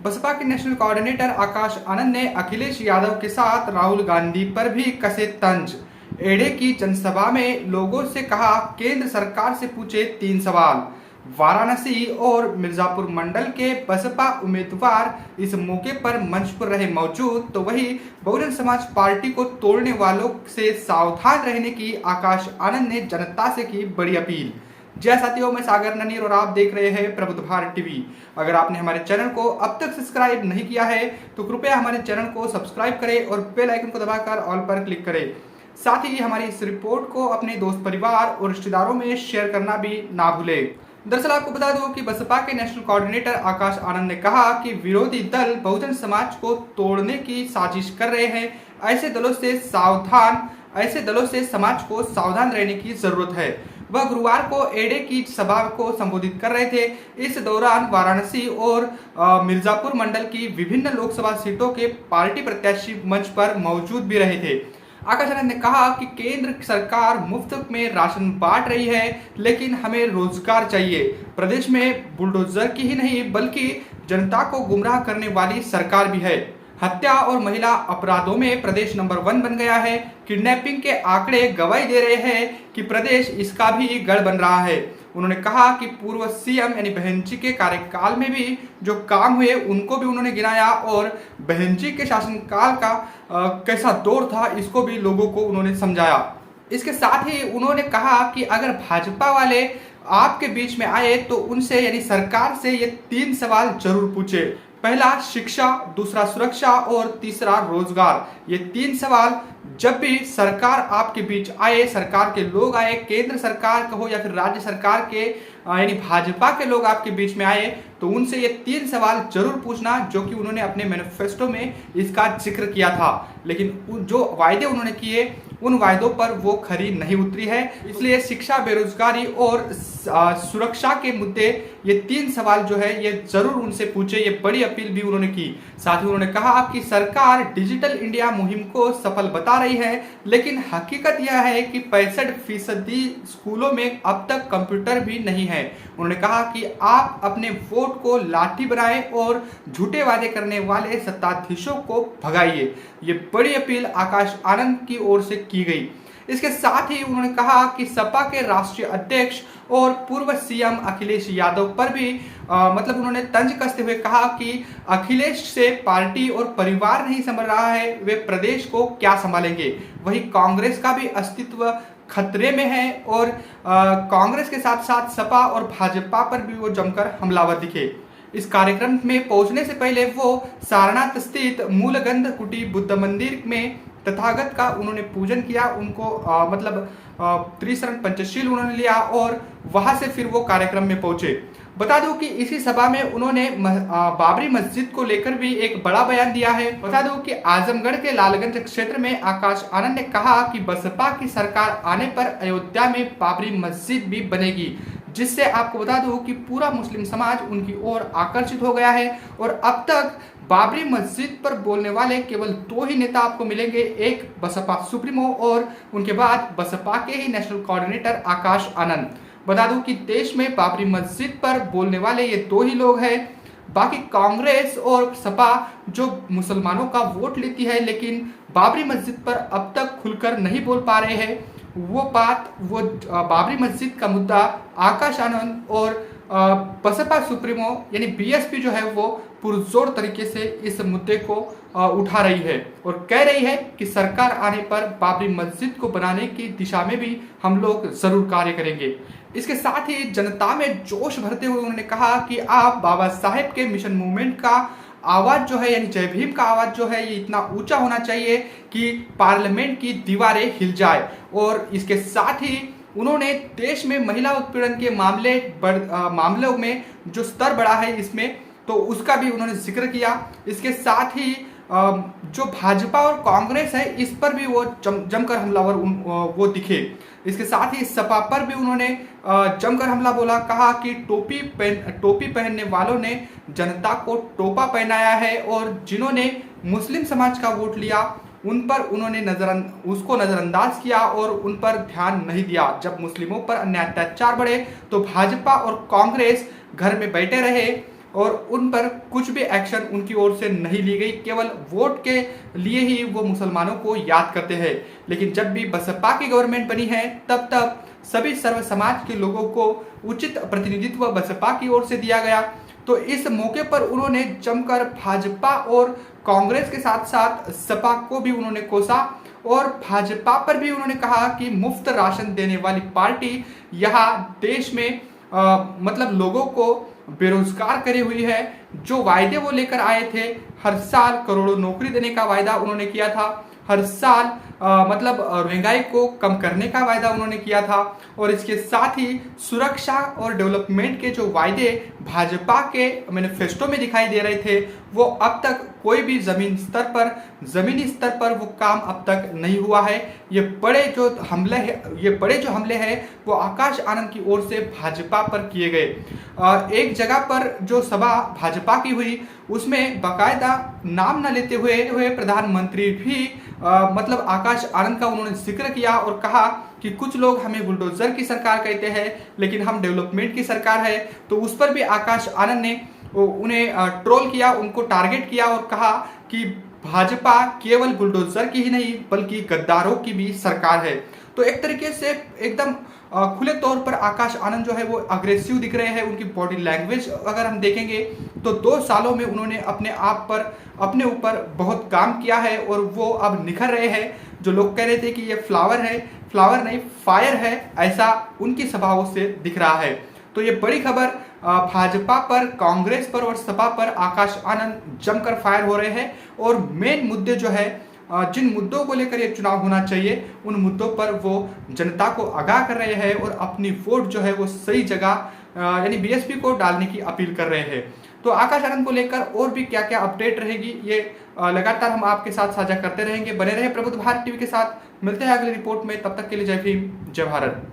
बसपा के national coordinator Akash Anand ने अखिलेश यादव के साथ राहुल गांधी पर भी कसे तंज। एड़े की जनसभा में लोगों से कहा, केंद्र सरकार से पूछे 3 सवाल। वाराणसी और मिर्जापुर मंडल के बसपा उम्मीदवार इस मौके पर मंच पर रहे मौजूद, तो वही बहुजन समाज पार्टी को तोड़ने वालों से सावधान रहने की आकाश आनंद ने जनता से की बड़ी अपील। जय साथियों, मैं सागर ननीर और आप देख रहे हैं प्रबुद्धभार टीवी। अगर आपने हमारे चैनल को अब तक सब्सक्राइब नहीं किया है तो कृपया हमारे चैनल को सब्सक्राइब करें और बेल आइकन को दबाकर ऑल पर क्लिक करें। साथ ही हमारी इस रिपोर्ट को अपने दोस्त, परिवार और रिश्तेदारों में शेयर करना भी ना भूलें। दरअसल आपको बता दूं कि बसपा के नेशनल कोऑर्डिनेटर आकाश आनंद ने कहा कि विरोधी दल बहुजन समाज को तोड़ने की साजिश कर रहे हैं। ऐसे दलों से समाज को सावधान रहने की जरूरत है। वह गुरुवार को एड़े की सभा को संबोधित कर रहे थे। इस दौरान वाराणसी और मिर्जापुर मंडल की विभिन्न लोकसभा सीटों के पार्टी प्रत्याशी मंच पर मौजूद भी रहे थे। आकाश आनंद ने कहा कि केंद्र सरकार मुफ्त में राशन बांट रही है, लेकिन हमें रोजगार चाहिए। प्रदेश में बुलडोजर की ही नहीं बल्कि जनता को गुमराह करने वाली सरकार भी है। हत्या और महिला अपराधों में प्रदेश नंबर 1 बन गया है। किडनैपिंग के आंकड़े गवाही दे रहे हैं कि प्रदेश इसका भी गढ़ बन रहा है। उन्होंने कहा कि पूर्व सीएम यानी बहन जी के कार्यकाल में भी जो काम हुए उनको भी उन्होंने गिनाया और बहन जी के शासनकाल का कैसा दौर था इसको भी लोगों को उन्होंने समझाया। इसके साथ ही उन्होंने कहा कि अगर भाजपा वाले आपके बीच में आए तो उनसे यानी सरकार से ये 3 सवाल जरूर पूछे। पहला शिक्षा, दूसरा सुरक्षा और तीसरा रोजगार। ये 3 सवाल जब भी सरकार आपके बीच आए, सरकार के लोग आए, केंद्र सरकार का हो या फिर राज्य सरकार के यानी भाजपा के लोग आपके बीच में आए, तो उनसे ये 3 सवाल जरूर पूछना, जो कि उन्होंने अपने मैनिफेस्टो में इसका जिक्र किया था। लेकिन जो वायदे उन्होंने किए उन वायदों पर वो खरी नहीं उतरी है। इसलिए शिक्षा, बेरोजगारी और सुरक्षा के मुद्दे, ये 3 सवाल जो है ये जरूर उनसे पूछे। ये बड़ी अपील भी उन्होंने की। साथ ही उन्होंने कहा कि सरकार डिजिटल इंडिया मुहिम को सफल बता रही है, लेकिन हकीकत यह है कि 65% स्कूलों में अब तक कंप्यूटर भी नहीं है। उन्होंने कहा कि आप अपने वोट को लाठी बनाएं और झूठे वादे करने वाले सत्ताधीशों को भगाइए। ये बड़ी अपील आकाश आनंद की ओर से की गई। इसके साथ ही उन्होंने कहा कि सपा के राष्ट्रीय अध्यक्ष और पूर्व सीएम अखिलेश यादव पर भी उन्होंने तंज कसते हुए कहा कि अखिलेश से पार्टी और परिवार नहीं संभल रहा है, वे प्रदेश को क्या संभालेंगे। वही कांग्रेस का भी अस्तित्व खतरे में है और कांग्रेस के साथ साथ सपा और भाजपा पर भी वो जमकर हमलावर दिखे। इस कार्यक्रम में पहुंचने से पहले वो सारनाथ स्थित मूलगंध कुटी बुद्ध मंदिर में तथागत का उन्होंने पूजन किया। उनको त्रिशरण पंचशील उन्होंने लिया और वहां से फिर वो कार्यक्रम में पहुंचे। बता दूं कि इसी सभा में उन्होंने बाबरी मस्जिद को लेकर भी एक बड़ा बयान दिया है। बता दूं कि आजमगढ़ के लालगंज क्षेत्र में आकाश आनंद ने कहा कि बसपा की सरकार आने पर अयोध्या में बाबरी मस्जिद भी बनेगी, जिससे आपको बता दूं कि पूरा मुस्लिम समाज उनकी ओर आकर्षित हो गया है। और अब तक बाबरी मस्जिद पर बोलने वाले केवल 2 ही नेता आपको मिलेंगे, एक बसपा सुप्रीमो और उनके बाद बसपा के ही नेशनल कोऑर्डिनेटर आकाश आनंद। बता दूं कि देश में बाबरी मस्जिद पर बोलने वाले ये 2 ही लोग हैं। बाकी कांग्रेस और सपा जो मुसलमानों का वोट लेती है, लेकिन बाबरी मस्जिद पर अब तक खुलकर नहीं बोल पा रहे हैं। वो बाबरी मस्जिद का मुद्दा आकाश आनंद और बसपा सुप्रीमो यानी बीएसपी जो है वो पुरजोर तरीके से इस मुद्दे को उठा रही है और कह रही है कि सरकार आने पर बाबरी मस्जिद को बनाने की दिशा में भी हम लोग जरूर कार्य करेंगे। इसके साथ ही जनता में जोश भरते हुए उन्होंने कहा कि आप बाबा साहेब के मिशन मूवमेंट का आवाज जो है यानी जय भीम का आवाज जो है ये इतना ऊंचा होना चाहिए कि पार्लियामेंट की दीवारें हिल जाए। और इसके साथ ही उन्होंने देश में महिला उत्पीड़न के मामलों में जो स्तर बढ़ा है इसमें, तो उसका भी उन्होंने जिक्र किया। इसके साथ ही जो भाजपा और कांग्रेस है इस पर भी वो जमकर हमलावर वो दिखे। इसके साथ ही सपा पर भी उन्होंने जमकर हमला बोला। कहा कि टोपी पहनने वालों ने जनता को टोपा पहनाया है और जिन्होंने मुस्लिम समाज का वोट लिया उन पर उन्होंने उसको नजरअंदाज किया और उन पर ध्यान नहीं दिया। जब मुस्लिमों पर अन्य अत्याचार बढ़े तो भाजपा और कांग्रेस घर में बैठे रहे। और उन पर कुछ भी एक्शन उनकी ओर से नहीं ली गई, केवल वोट के लिए ही वो मुसलमानों को याद करते हैं। लेकिन जब भी बसपा की गवर्नमेंट बनी है तब तब सभी सर्व समाज के लोगों को उचित प्रतिनिधित्व बसपा की ओर से दिया गया। तो इस मौके पर उन्होंने जमकर भाजपा और कांग्रेस के साथ साथ सपा को भी उन्होंने कोसा और भाजपा पर भी उन्होंने कहा कि मुफ्त राशन देने वाली पार्टी यहाँ देश में मतलब लोगों को बेरोजगार करे हुई है। जो वायदे वो लेकर आए थे, हर साल करोड़ों नौकरी देने का वायदा उन्होंने किया था, हर साल मतलब महंगाई को कम करने का वायदा उन्होंने किया था और इसके साथ ही सुरक्षा और डेवलपमेंट के जो वायदे भाजपा के मैनिफेस्टो में दिखाई दे रहे थे वो अब तक कोई भी जमीनी स्तर पर वो काम अब तक नहीं हुआ है। ये बड़े जो हमले हैं वो आकाश आनंद की ओर से भाजपा पर किए गए। एक जगह पर जो सभा भाजपा की हुई उसमें बाकायदा नाम न लेते हुए प्रधानमंत्री भी मतलब आकाश आनंद का उन्होंने जिक्र किया और कहा कि कुछ लोग हमें बुलडोजर की सरकार कहते हैं लेकिन हम डेवलपमेंट की सरकार है। तो उस पर भी आकाश आनंद ने उन्हें ट्रोल किया, उनको टारगेट किया और कहा कि भाजपा केवल बुलडोजर की ही नहीं बल्कि गद्दारों की भी सरकार है। तो एक तरीके से एकदम खुले तौर पर आकाश आनंद जो है वो अग्रेसिव दिख रहे हैं। उनकी बॉडी लैंग्वेज अगर हम देखेंगे तो 2 सालों में उन्होंने अपने ऊपर बहुत काम किया है और वो अब निखर रहे हैं। जो लोग कह रहे थे कि ये फ्लावर नहीं फायर है, ऐसा उनकी सभाओं से दिख रहा है। तो ये बड़ी खबर भाजपा पर, कांग्रेस पर और सपा पर आकाश आनंद जमकर फायर हो रहे हैं और मेन मुद्दे जो है जिन मुद्दों को लेकर ये चुनाव होना चाहिए उन मुद्दों पर वो जनता को आगाह कर रहे हैं और अपनी वोट जो है वो सही जगह यानी बीएसपी को डालने की अपील कर रहे हैं। तो आकाश आनंद को लेकर और भी क्या क्या अपडेट रहेगी ये लगातार हम आपके साथ साझा करते रहेंगे। बने रहे प्रबुद्ध भारत टीवी के साथ। मिलते हैं अगली रिपोर्ट में, तब तक के लिए जय भीम, जय भारत।